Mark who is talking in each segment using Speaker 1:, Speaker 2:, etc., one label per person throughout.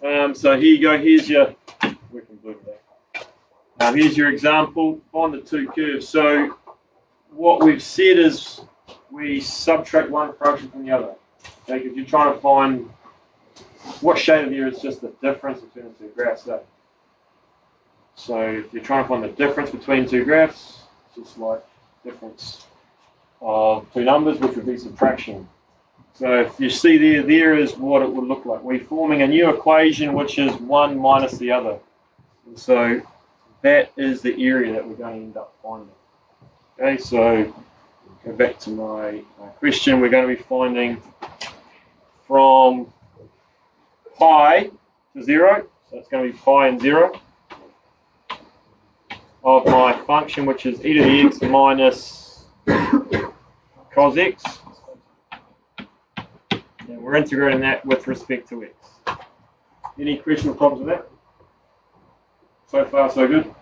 Speaker 1: So here you go. Here's your here's your example on the two curves. So what we've said is we subtract one function from the other. Okay, because you're trying to find what shaded here is just the difference between the two graphs. So if you're trying to find the difference between two graphs, it's just like difference of two numbers, which would be subtraction. So if you see there is what it would look like. We're forming a new equation which is one minus the other. And so that is the area that we're going to end up finding. Okay, so go back to my question. We're going to be finding from pi to 0, so it's going to be pi and 0, of my function which is e to the x minus cos x. And we're integrating that with respect to x. Any questions or problems with that? So far, so good.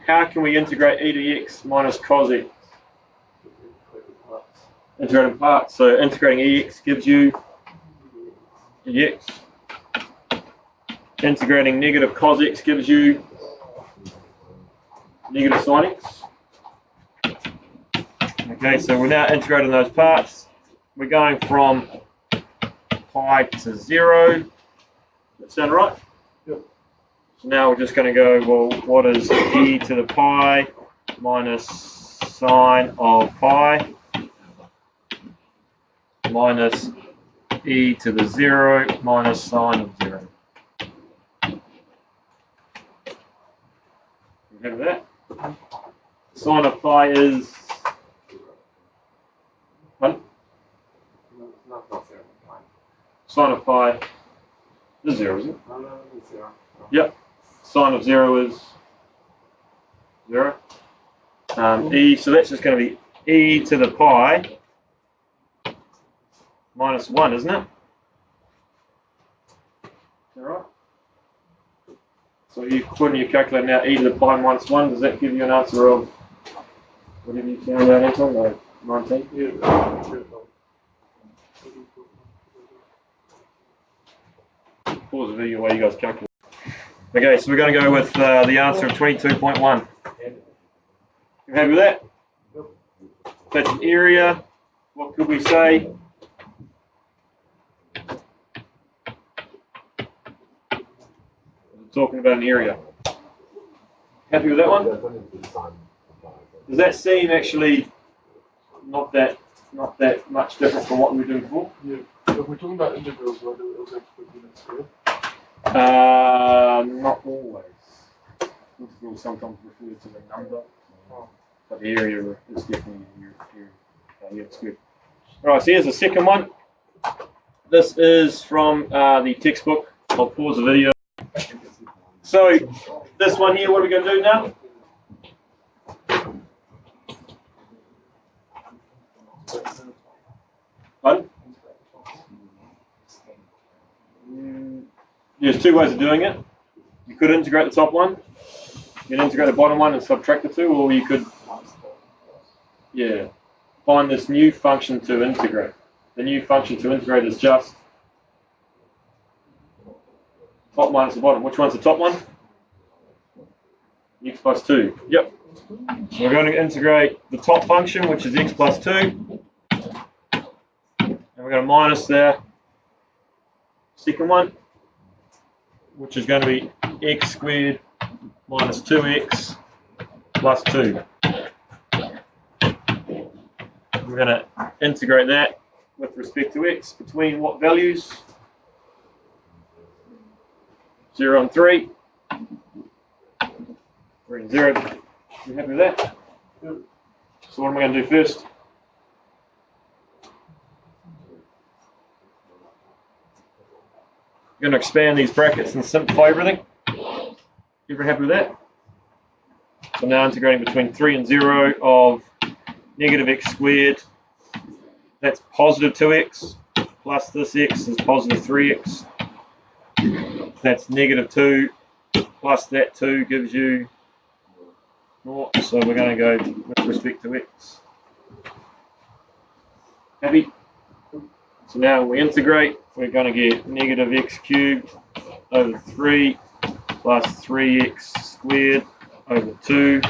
Speaker 1: How can we integrate e to the x minus cos x? Integrate in parts. So integrating ex gives you ex. Integrating negative cos x gives you negative sin x. Okay, so we're now integrating those parts. We're going from pi to 0. Does that sound right?
Speaker 2: Yep.
Speaker 1: So now we're just going to go, well, what is e to the pi minus sine of pi minus e to the 0 minus sine of 0. You have that? Sine of pi is what? Sine of pi is 0, isn't it?
Speaker 2: No, it's 0.
Speaker 1: Yep. Sine of 0 is 0. E, so that's just going to be e to the pi minus 1, isn't it? Is that right? So you put in your calculator now e to the pi minus 1, does that give you an answer of whatever you found out, Anton? Like 19?
Speaker 2: Yeah.
Speaker 1: Pause the video while you guys calculate. Okay, so we're going to go with the answer of 22.1. You happy with that?
Speaker 2: Yep.
Speaker 1: That's an area. What could we say? We're talking about an area. Happy with that one? Does that seem actually not that much different from what we were doing before?
Speaker 2: Yeah. So if we're talking about integrals, why do we also have to put units here?
Speaker 1: Not always. Integrals sometimes refer to the number, but the area is definitely your area. Yeah, it's good. All right, so here's the second one. This is from the textbook. I'll pause the video. So this one here, what are we going to do now? Pardon? There's two ways of doing it. You could integrate the top one, you can integrate the bottom one and subtract the two, or you could, find this new function to integrate. The new function to integrate is just top minus the bottom. Which one's the top one? X plus 2. Yep. So we're going to integrate the top function, which is x plus 2. And we're going to minus the second one, which is going to be x squared minus 2x plus 2. We're going to integrate that with respect to x between what values? 0 and 3. 3 and 0. You happy with that?
Speaker 2: Yep.
Speaker 1: So what am I going to do first? I'm going to expand these brackets and simplify everything. Everyone happy with that? So now integrating between 3 and 0 of negative x squared. That's positive 2x plus this x is positive 3x. That's negative 2 plus that 2 gives you 0. So we're going to go with respect to x. Happy? So now when we integrate, we're going to get negative x cubed over 3 plus 3x squared over 2.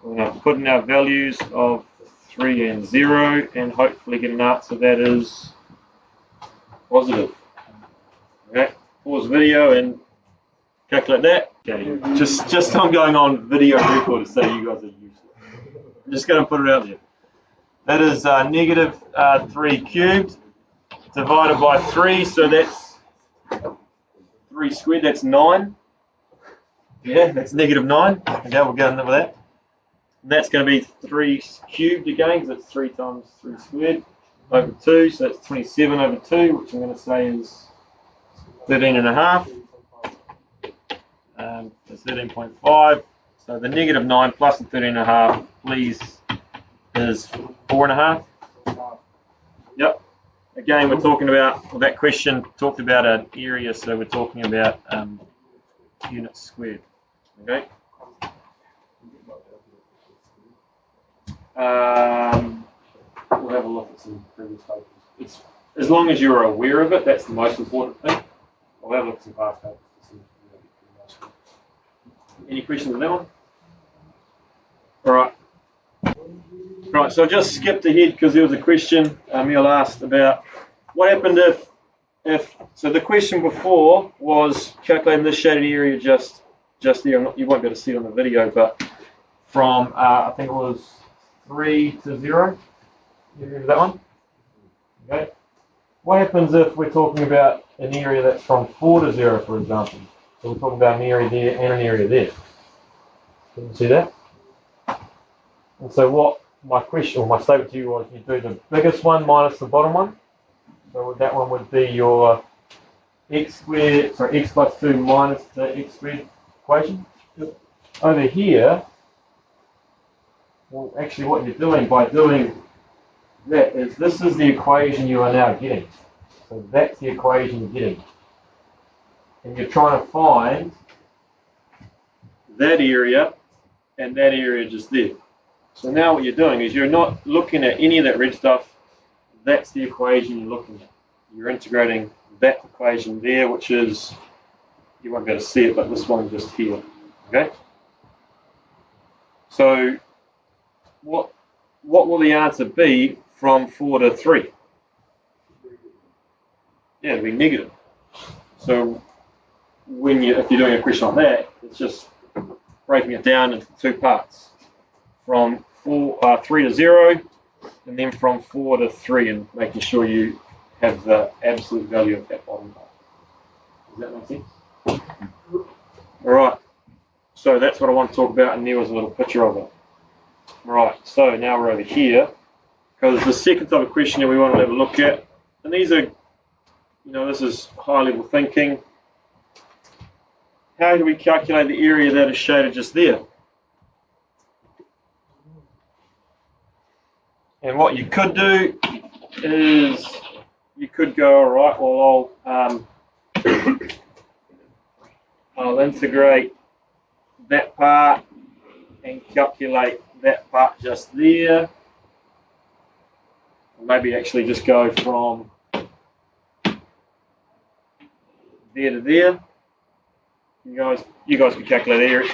Speaker 1: We're going to put in our values of 3 and 0 and hopefully get an answer that is positive. Okay, pause the video and calculate that. Okay, just I'm going on video record to say you guys are useless. I'm just going to put it out there. That is negative 3 cubed divided by 3, so that's 3 squared, that's 9. Yeah, that's negative 9. Okay, we'll go in with that. And that's going to be 3 cubed again, because it's 3 times 3 squared over 2, so that's 27 over 2, which I'm going to say is 13 and a half. That's 13.5. So the negative 9 plus the 13 and a half, please, is 4 and a half. Yep. Again, we're talking about, well, that question talked about an area, so we're talking about units squared. Okay. We'll have a look at some previous papers. It's, as long as you're aware of it, that's the most important thing. We'll have a look at some past papers. Any questions on that one? All right. Right, so I just skipped ahead because there was a question Emil asked about what happened if so the question before was calculating this shaded area just there. You won't be able to see it on the video, but from I think it was 3 to 0. You remember that one? Okay. What happens if we're talking about an area that's from 4 to 0, for example? So we're talking about an area there and an area there. Can you see that? And so what my question or my statement to you was, you do the biggest one minus the bottom one. So that one would be your x plus 2 minus the x squared equation. Over here, well, actually what you're doing by doing that is this is the equation you are now getting. So that's the equation you're getting. And you're trying to find that area and that area just there. So now what you're doing is you're not looking at any of that red stuff. That's the equation you're looking at. You're integrating that equation there, which is, you won't be able to see it, but this one just here. Okay? So what will the answer be from 4 to 3? Yeah, it'll be negative. So if you're doing a question like that, it's just breaking it down into 2 parts. From 3 to 0, and then from 4 to 3, and making sure you have the absolute value of that bottom part. Does that make sense? All right. So that's what I want to talk about, and there was a little picture of it. All right. So now we're over here, because the second type of question that we want to have a look at, and these are, this is high-level thinking. How do we calculate the area that is shaded just there? And what you could do is you could go, all right, well, I'll integrate that part and calculate that part just there. Or maybe actually just go from there to there. You guys can calculate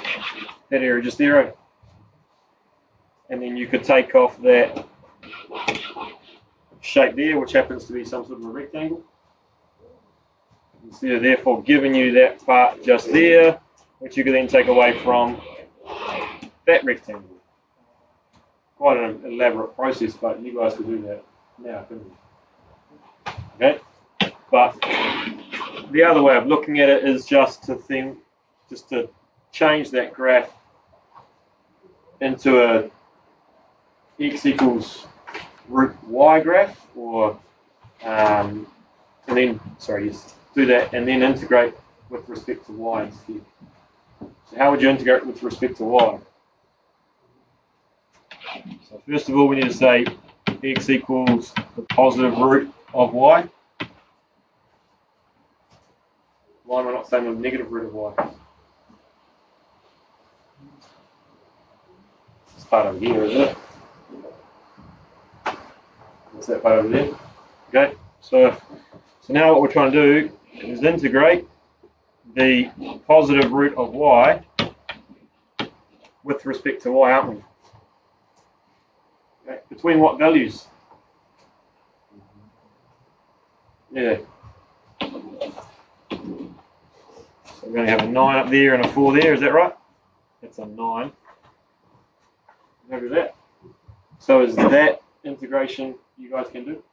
Speaker 1: that area just there. And then you could take off that shape there, which happens to be some sort of a rectangle. Instead of therefore giving you that part just there, which you could then take away from that rectangle. Quite an elaborate process, but you guys could do that now, couldn't you? Okay? But the other way of looking at it is just to change that graph into a x equals root y graph, or do that and then integrate with respect to y instead. So how would you integrate with respect to y? So first of all, we need to say x equals the positive root of y. Why am I not saying the negative root of y? This part over here, isn't it? What's that part over there? Okay, so now what we're trying to do is integrate the positive root of y with respect to y, aren't we? Okay. Between what values? Yeah. So we're going to have a 9 up there and a 4 there, is that right? That's a 9. Happy with that? So is that integration you guys can do?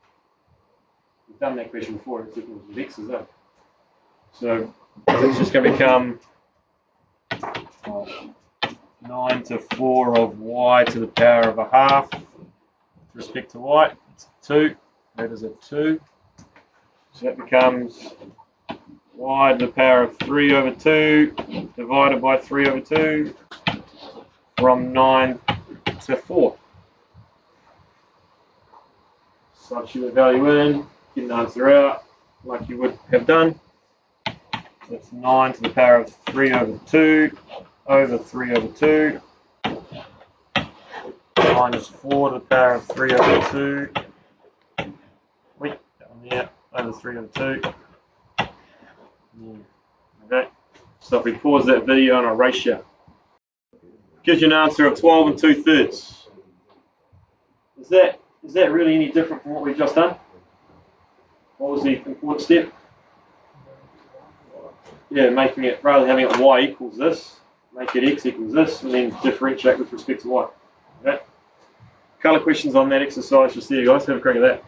Speaker 1: We've done that question before, it's equal to x, is that? So it's just going to become 9 to 4 of y to the power of a half with respect to y. It's 2. That is a 2. So that becomes y to the power of 3 over 2 divided by 3 over 2 from 9 to 4. Substitute the value in, get an answer out like you would have done. That's 9 to the power of 3 over 2 over 3 over 2 minus 4 to the power of 3 over 2. Wait, that one there, over 3 over 2. Okay, so if we pause that video on a ratio, gives you an answer of 12 and 2/3. Is that really any different from what we've just done? What was the important step? Yeah, making it, rather than having it y equals this, make it x equals this, and then differentiate with respect to y. Okay? Colour questions on that exercise just there, guys. Have a crack at that.